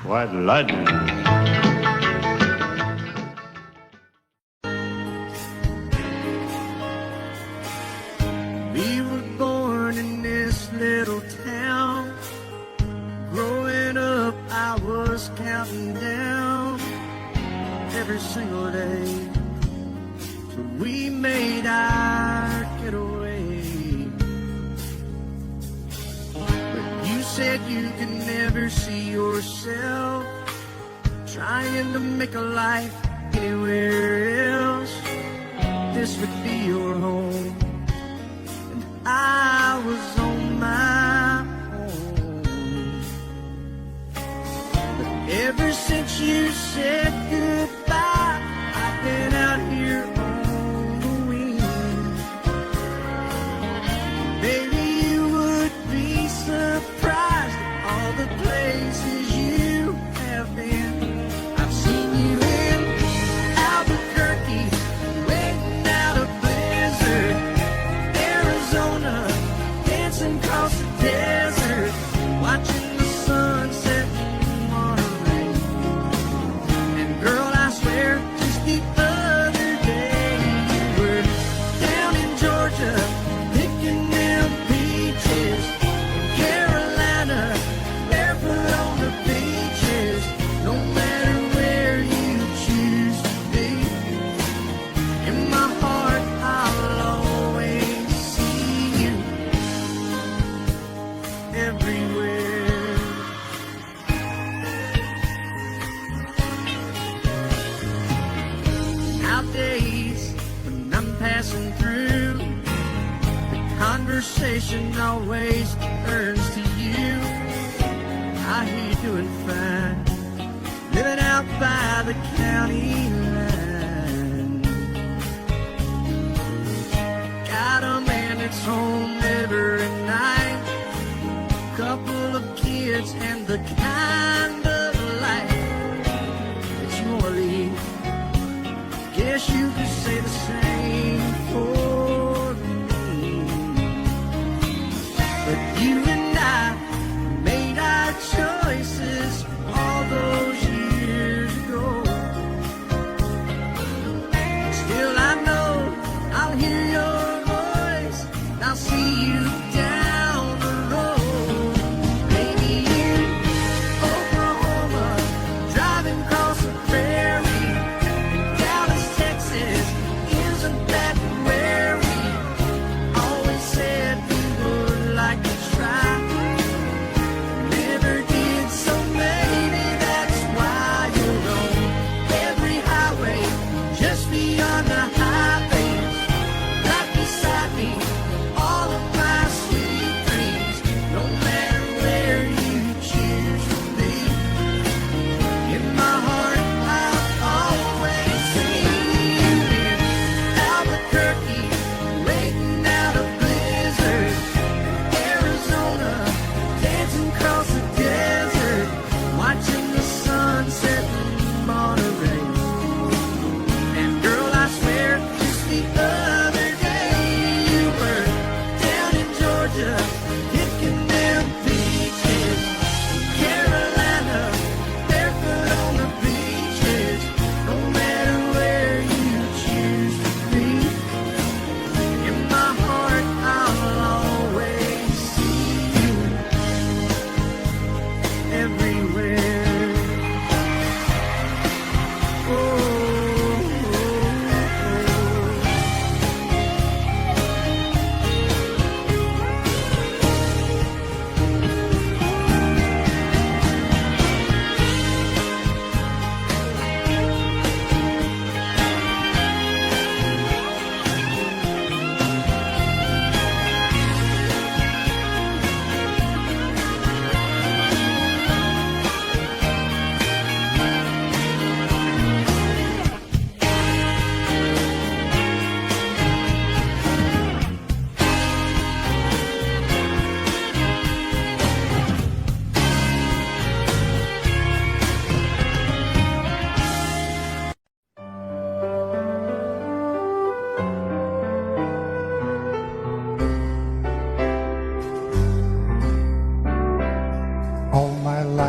What lightning.
We were born in this little town. Growing up, I was counting down every single day. So we made our getaway. But you said you could never see yourself trying to make a life anywhere else. This would be your home. I was on my own. But ever since you said goodbye, I've been out here on the wing. Baby, you would be surprised at all the places you have been. I've seen you in Albuquerque, waiting out a blizzard, Arizona, dancing across the desert, watching the sunset in Monterey. And girl, I swear, just the other day, you were down in Georgia, picking them peaches. In Carolina, barefoot on the beaches. No matter where you choose to be, in my heart, I'll always see you everywhere. Nowadays, when I'm passing through, the conversation always turns to you. I hear you doing fine, living out by the county line. Got a man that's home every night, couple of kids and the kind of life that you wanna lead. Guess you could say the same for me. But you and I made our choices all those years ago. Still I know I'll hear your voice, and I'll see you down the road. Maybe in Oklahoma, driving across the prairie, Dallas, Texas, ends of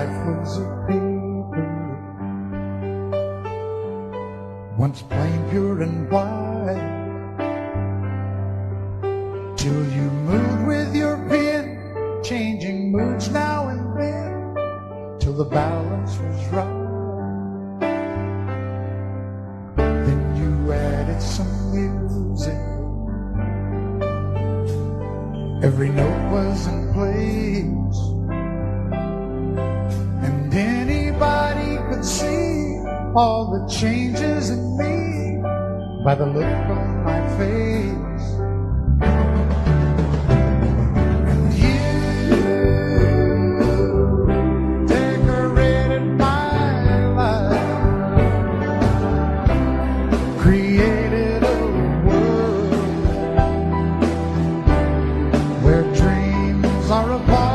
life was a paper, once plain, pure and white, till you moved with your pen, changing moods now and then, till the balance was right. Then you added some music, every note was in place, and anybody could see all the changes in me by the look on my face. And you decorated my life, created a world where dreams are apart.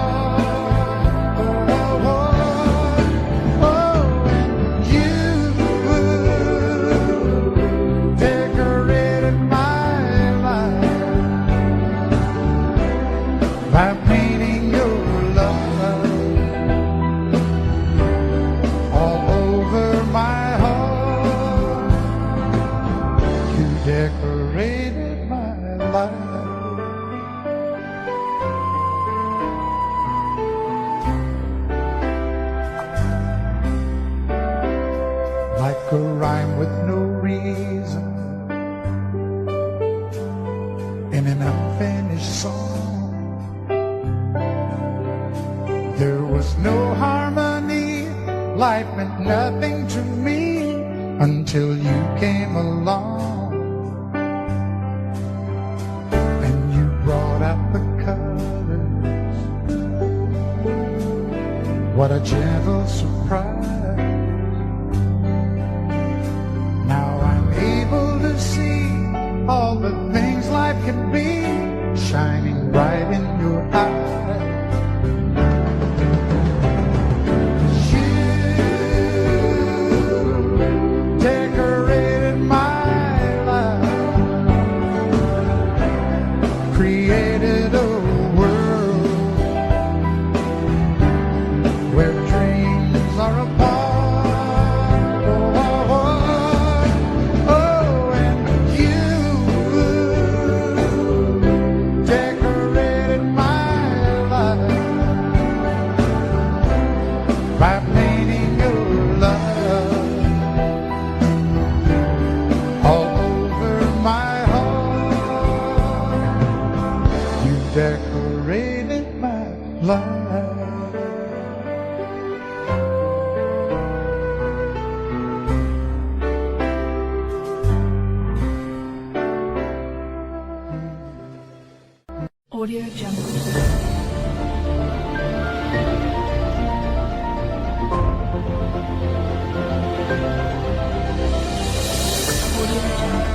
By painting your love all over my heart, you decorated my life. Like a rhyme with no reason in an unfinished song, there was no harmony, life meant nothing to me until you came along. And you brought out the colors, what a gentle surprise. Now I'm able to see all the things life can be, shining bright in your eyes. Created a world where dreams are apart. Oh, and you decorated my life by painting your love all over my decorated my life.
Audio Jungle. Audio Jungle.